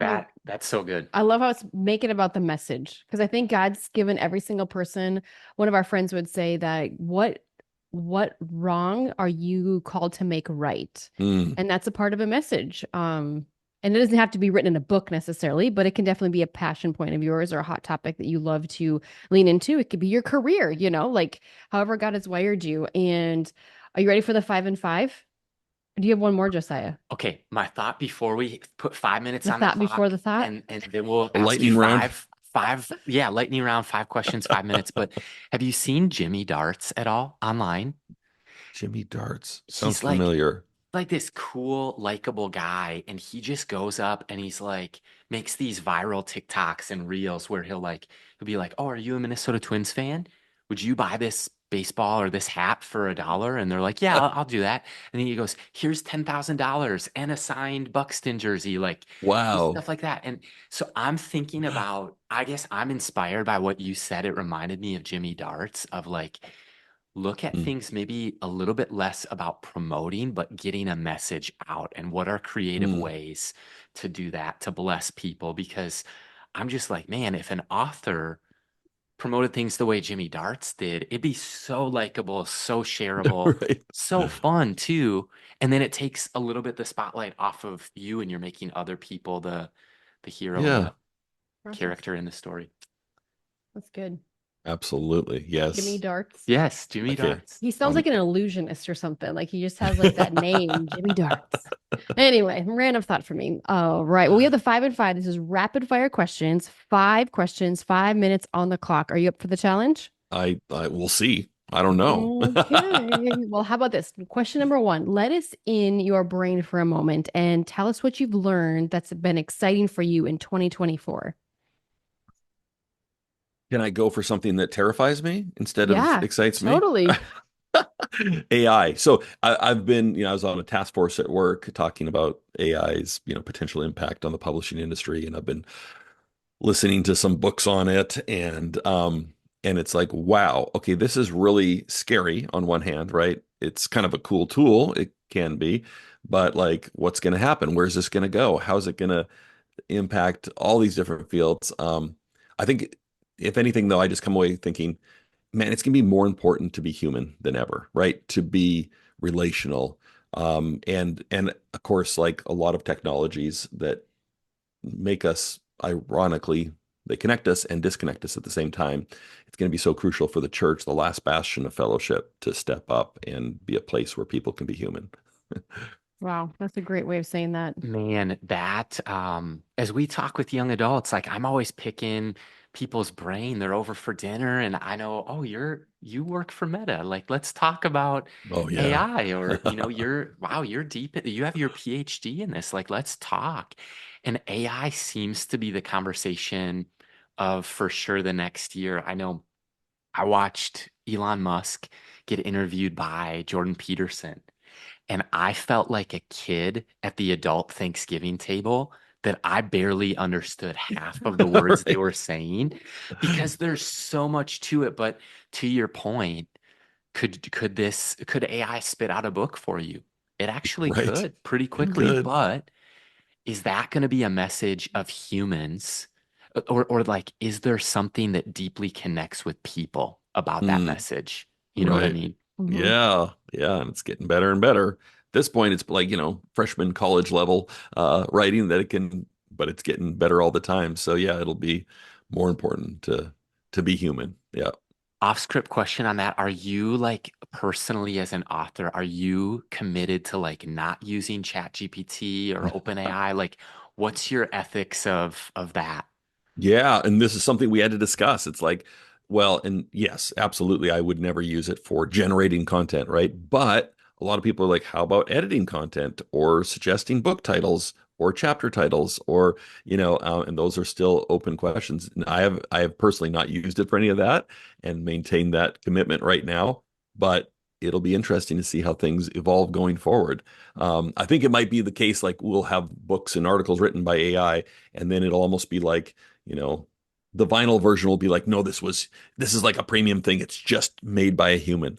Well, That's so good. I love how it's making about the message because I think God's given every single person. One of our friends would say that what wrong are you called to make right? Mm, And that's a part of a message. And it doesn't have to be written in a book necessarily, but it can definitely be a passion point of yours or a hot topic that you love to lean into. It could be your career, like however God has wired you. And are you ready for the 5 and 5? Do you have one more, Josiah? Okay, my thought before we put 5 minutes The on the thought before clock, the thought? and then we'll a ask you lightning round. yeah, lightning round, 5 questions, 5 minutes. But have you seen Jimmy Darts at all online? Jimmy Darts sounds He's like this cool, likable guy, and he just goes up and he's like makes these viral TikToks and reels where he'll be like, "Oh, are you a Minnesota Twins fan? Would you buy this baseball or this hat for $1?" And they're like, "Yeah, I'll do that." And then he goes, "Here's $10,000 and a signed Buxton jersey," like just Wow. stuff like that. And so I'm thinking about, I guess I'm inspired by what you said. It reminded me of Jimmy Darts of like look at Mm, things maybe a little bit less about promoting, but getting a message out. And what are creative mm. ways to do that to bless people? Because I'm just like, man, if an author promoted things the way Jimmy Darts did, it'd be so likable, so shareable, Right. so fun too. And then it takes a little bit the spotlight off of you and you're making other people the hero and Yeah, the Perfect. character in the story. That's good. absolutely. Jimmy Yes. Darts. Yes, Jimmy Okay. Darts. He sounds Um, like an illusionist or something. Like he just has like that name, Jimmy Darts. Anyway, random thought for me. All right. Well, we have the 5 and 5. This is rapid fire questions. 5 questions, 5 minutes on the clock. Are you up for the challenge? I will see. I don't know. Okay. Well, how about this? Question number one. Let us in your brain for a moment and tell us what you've learned that's been exciting for you in 2024. Can I go for something that terrifies me instead of Yeah, excites me? totally. AI. So I've been, I was on a task force at work talking about AI's, potential impact on the publishing industry, and I've been listening to some books on it, and it's like, wow, okay, this is really scary on one hand, right? It's kind of a cool tool, it can be, but like, what's going to happen? Where's this going to go? How's it going to impact all these different fields? I think, if anything, though, I just come away thinking, man, it's going to be more important to be human than ever, right? To be relational. And of course, like a lot of technologies that make us, ironically, they connect us and disconnect us at the same time. It's going to be so crucial for the church, the last bastion of fellowship, to step up and be a place where people can be human. Wow, that's a great way of saying that. Man, that as we talk with young adults, like I'm always picking people's brain. They're over for dinner and I know, oh, you work for Meta. Like let's talk about Oh yeah. AI or you're deep you have your PhD in this. Like let's talk. And AI seems to be the conversation of for sure the next year. I know I watched Elon Musk get interviewed by Jordan Peterson. And I felt like a kid at the adult Thanksgiving table that I barely understood half of the words they Right. were saying because there's so much to it. But to your point, could AI spit out a book for you? It actually Right. could pretty It quickly, could. but is that going to be a message of humans? Or like, is there something that deeply connects with people about that Hmm. message? You know what I Right. mean? Mhm. Yeah. Yeah. And it's getting better and better. At this point, it's like, freshman college level writing that it can, but it's getting better all the time. So yeah, it'll be more important to be human. Yeah. Off script question on that. Are you like personally as an author, are you committed to like not using Chat GPT or OpenAI? Like, what's your ethics of that? Yeah, and this is something we had to discuss. It's like, well, and yes, absolutely, I would never use it for generating content, right? But a lot of people are like, how about editing content or suggesting book titles or chapter titles or, and those are still open questions. And I have personally not used it for any of that and maintain that commitment right now, but it'll be interesting to see how things evolve going forward. I think it might be the case like we'll have books and articles written by AI, and then it'll almost be like, you know, the vinyl version will be like, no, this is like a premium thing. It's just made by a human.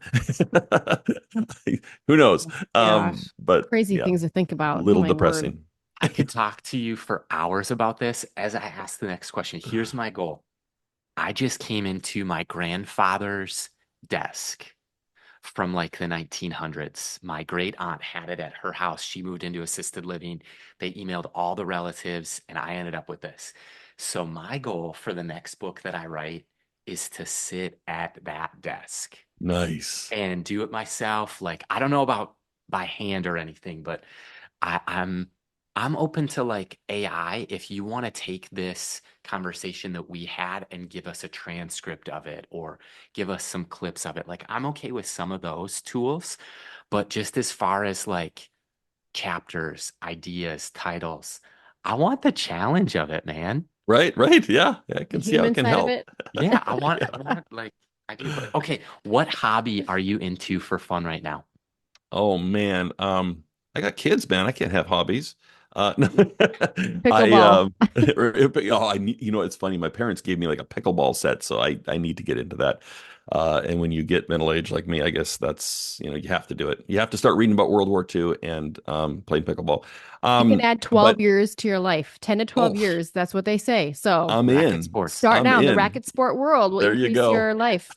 Who knows? Gosh, But crazy yeah, things to think about. Oh little my word. depressing. I could talk to you for hours about this as I ask the next question. Here's my goal. I just came into my grandfather's desk from like the 1900s. My great aunt had it at her house. She moved into assisted living. They emailed all the relatives, and I ended up with this. So, my goal for the next book that I write is to sit at that desk Nice. and do it myself. Like, I don't know about by hand or anything, but I'm open to like AI if you want to take this conversation that we had and give us a transcript of it or give us some clips of it. Like I'm okay with some of those tools, but just as far as like chapters, ideas, titles, I want the challenge of it, man. Right, right. Yeah, yeah, I The can see how it human can side of help. it. Yeah, I want like I do, but okay, what hobby are you into for fun right now? Oh man, I got kids, man. I can't have hobbies. No, I Pickleball. it's funny. My parents gave me like a pickleball set, so I need to get into that. And when you get middle age like me, I guess that's you have to do it. You have to start reading about World War II and playing pickleball. You can add 12 But years to your life, 10 to 12 oh, years. That's what they say. So I'm Racket in. sports. start I'm now. The in. racket sport world will There you increase go. your life.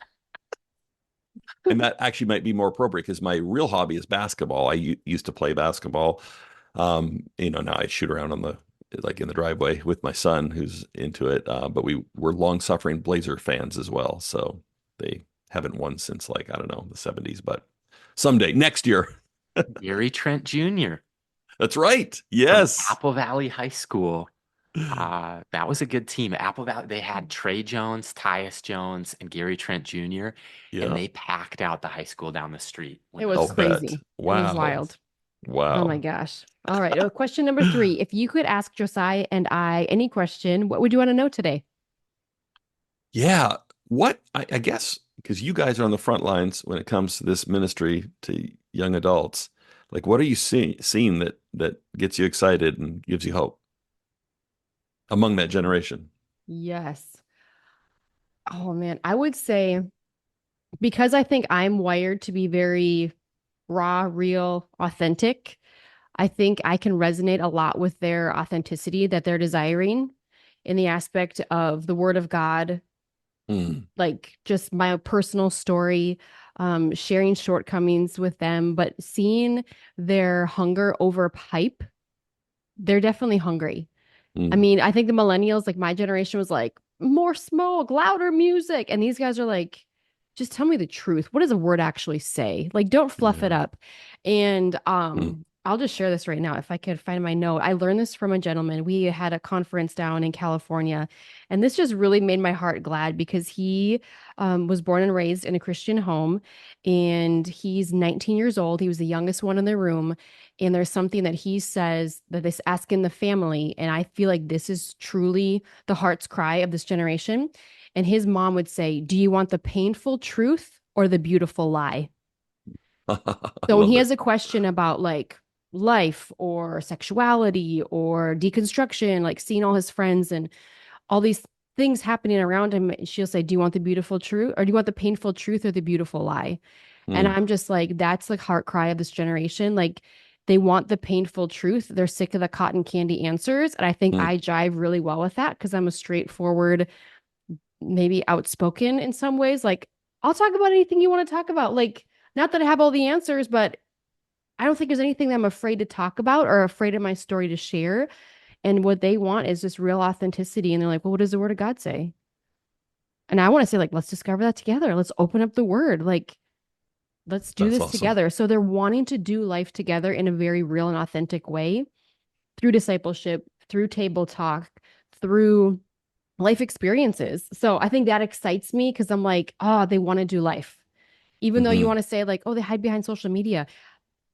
And that actually might be more appropriate because my real hobby is basketball. I used to play basketball. Now I shoot around on the like in the driveway with my son who's into it. But we were long-suffering Blazer fans as well. So they haven't won since like, I don't know, the 70s, but someday, next year. Gary Trent Jr. That's right. from Yes. Apple Valley High School. That was a good team. Apple Valley, they had Trey Jones, Tyus Jones, and Gary Trent Jr., and Yeah. they packed out the high school down the street when It was I'll those bet. crazy. It was Wow. wild. Oh my Wow. gosh. All right. Question number three. If you could ask Josiah and I any question, what would you want to know today? Yeah. I guess because you guys are on the front lines when it comes to this ministry to young adults, like what are you seeing that gets you excited and gives you hope among that generation? Yes. Oh man, I would say because I think I'm wired to be very raw, real, authentic. I think I can resonate a lot with their authenticity that they're desiring in the aspect of the word of God, Mm, like just my personal story, sharing shortcomings with them, but seeing their hunger over pipe, they're definitely hungry. I mm, mean, I think the millennials, like my generation, was like, more smoke, louder music. And these guys are like, just tell me the truth. What does a word actually say? Like, don't fluff it yeah. up. And Mm, I'll just share this right now. If I could find my note, I learned this from a gentleman. We had a conference down in California, and this just really made my heart glad because he was born and raised in a Christian home, and he's 19 years old. He was the youngest one in the room, and there's something that he says that this asking the family, and I feel like this is truly the heart's cry of this generation. And his mom would say, "Do you want the painful truth or the beautiful lie?" I So when he love has it. a question about like life or sexuality or deconstruction, like seeing all his friends and all these things happening around him, she'll say, "Do you want the beautiful truth or do you want the painful truth or the beautiful lie?" And Mm, I'm just like, that's the heart cry of this generation. Like, they want the painful truth. They're sick of the cotton candy answers. And I think mm, I jive really well with that because I'm a straightforward, maybe outspoken in some ways. Like, I'll talk about anything you want to talk about. Like, not that I have all the answers, but I don't think there's anything that I'm afraid to talk about or afraid of my story to share. And what they want is just real authenticity. And they're like, well, what does the word of God say? And I want to say, like, let's discover that together. Let's open up the word. Like, let's do that's this awesome. together. So they're wanting to do life together in a very real and authentic way through discipleship, through table talk, through life experiences. So I think that excites me because I'm like, oh, they want to do life. Even though you Hmm. want to say, like, oh, they hide behind social media,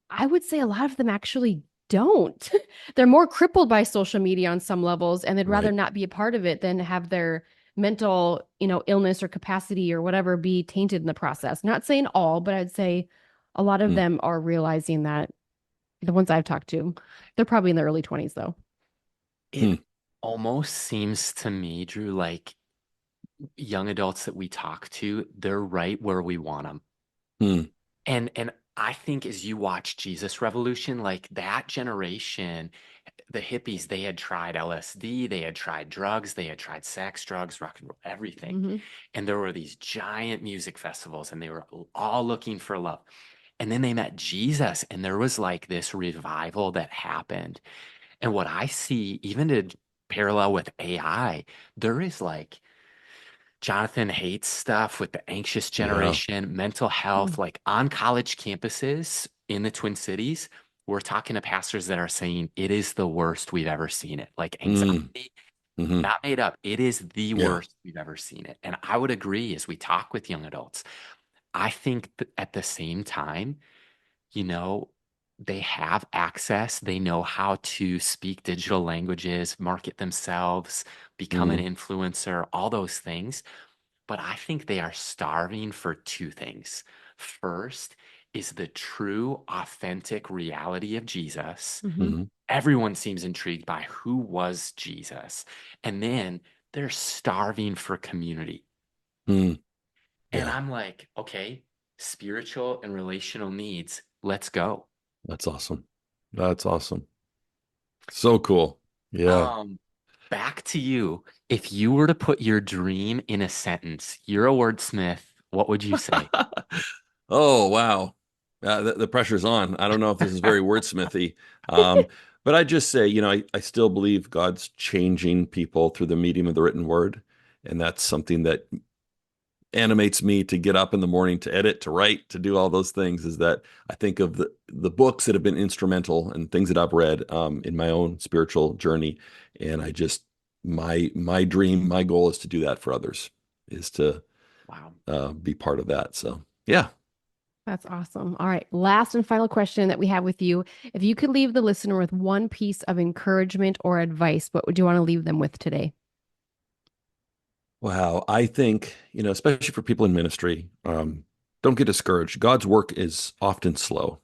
I would say a lot of them actually don't. They're more crippled by social media on some levels, and they'd rather Right. not be a part of it than have their mental, illness or capacity or whatever be tainted in the process. Not saying all, but I'd say a lot of Mm, them are realizing that the ones I've talked to, they're probably in their early 20s though. hmm, It almost seems to me, Drew, like young adults that we talk to, they're right where we want them. hmm. And I think as you watch Jesus Revolution, like that generation, the hippies, they had tried LSD, they had tried drugs, they had tried sex, drugs, rock and roll, everything. Mm-hmm. And there were these giant music festivals, and they were all looking for love. And then they met Jesus, and there was like this revival that happened. And what I see, even to parallel with AI, there is like Jonathan hates stuff with the anxious Yeah. generation, mental health, like on college campuses in the Twin Cities. We're talking to pastors that are saying it is the worst we've ever seen it. Like Mm, anxiety, hmm. not made up. It is the Yeah. worst we've ever seen it. And I would agree as we talk with young adults. I think that at the same time, you know, they have access, they know how to speak digital languages, market themselves, become an Mm, influencer, all those things. But I think they are starving for two things. First is the true, authentic reality of Jesus. Mm-hmm. hmm. Everyone seems intrigued by who was Jesus. And then they're starving for community. Mm, And yeah. I'm like, okay, spiritual and relational needs, let's go. That's awesome. That's awesome. So cool. Yeah. Um, Back to you. If you were to put your dream in a sentence, you're a wordsmith, what would you say? Oh, wow. The pressure's on. I don't know if this is very wordsmithy. Um, but I just say, I still believe God's changing people through the medium of the written word. And that's something that animates me to get up in the morning to edit, to write, to do all those things is that I think of the books that have been instrumental and things that I've read in my own spiritual journey. And I just, my dream, my goal is to do that for others, is to Wow. be part of that. So, yeah. That's awesome. All right. Last and final question that we have with you. If you could leave the listener with one piece of encouragement or advice, what would you want to leave them with today? Wow. I think, especially for people in ministry, don't get discouraged. God's work is often slow.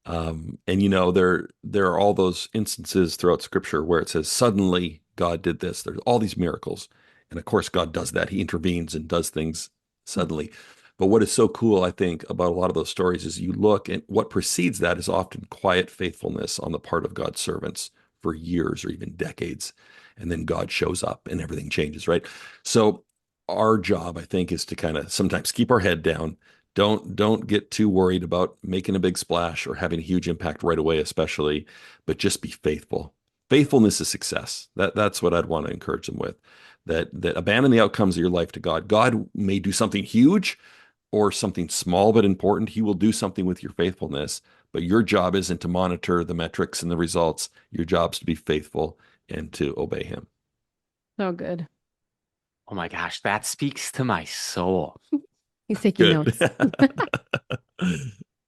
And there are all those instances throughout Scripture where it says suddenly God did this. There's all these miracles, and of course God does that. He intervenes and does things suddenly. But what is so cool, I think, about a lot of those stories is you look and what precedes that is often quiet faithfulness on the part of God's servants for years or even decades, and then God shows up and everything changes, right? So our job, I think, is to kind of sometimes keep our head down. Don't get too worried about making a big splash or having a huge impact right away, especially, but just be faithful. Faithfulness is success. That's what I'd want to encourage them with. That abandon the outcomes of your life to God. God may do something huge or something small but important. He will do something with your faithfulness, but your job isn't to monitor the metrics and the results. Your job is to be faithful and to obey him. So good. Oh my gosh, that speaks to my soul. He's taking Good. notes.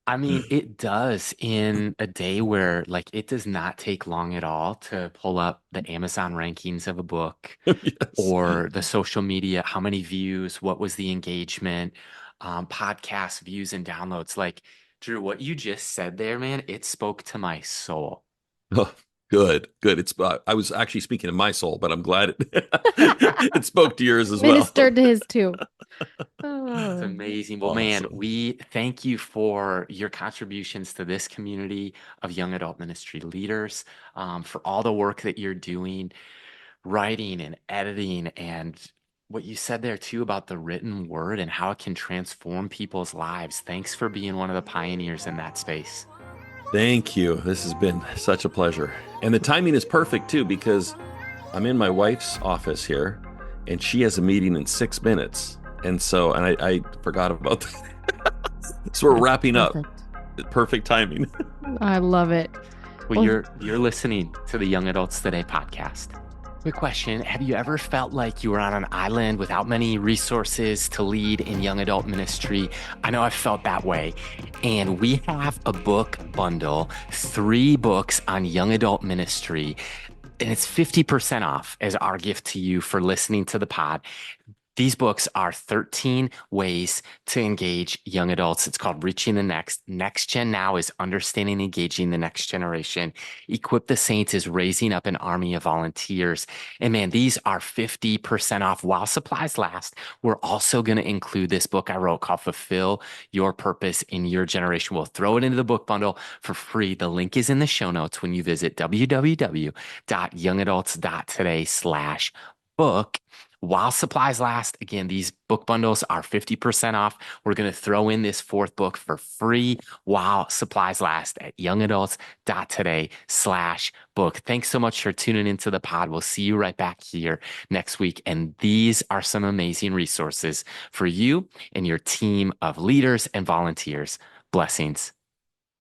I mean, it does in a day where like it does not take long at all to pull up the Amazon rankings of a book Yes. or the social media, how many views, what was the engagement, podcast views and downloads. Like, Drew, what you just said there, man, it spoke to my soul. Oh, good, good. I was actually speaking to my soul, but I'm glad it it spoke to yours as well. Ministered to his too. It's Oh, amazing. Well, man, Awesome. we thank you for your contributions to this community of young adult ministry leaders, for all the work that you're doing, writing and editing, and what you said there too about the written word and how it can transform people's lives. Thanks for being one of the pioneers in that space. Thank you. This has been such a pleasure. And the timing is perfect too, because I'm in my wife's office here and she has a meeting in 6 minutes. And I forgot about that. So we're that's wrapping up. perfect. Perfect timing. I love it. Well, Well, you're listening to the Young Adults Today podcast. Quick question. Have you ever felt like you were on an island without many resources to lead in young adult ministry? I know I've felt that way. And we have a book bundle, 3 books on young adult ministry, and it's 50% off as our gift to you for listening to the pod. These books are 13 ways to engage young adults. It's called Reaching the Next. Next Gen Now is understanding and engaging the next generation. Equip the Saints is raising up an army of volunteers. And man, these are 50% off while supplies last. We're also going to include this book I wrote called Fulfill Your Purpose in Your Generation. We'll throw it into the book bundle for free. The link is in the show notes when you visit www.youngadults.today/book. While supplies last, again, these book bundles are 50% off. We're going to throw in this 4th book for free while supplies last at youngadults.today/book. Thanks so much for tuning into the pod. We'll see you right back here next week. And these are some amazing resources for you and your team of leaders and volunteers. Blessings.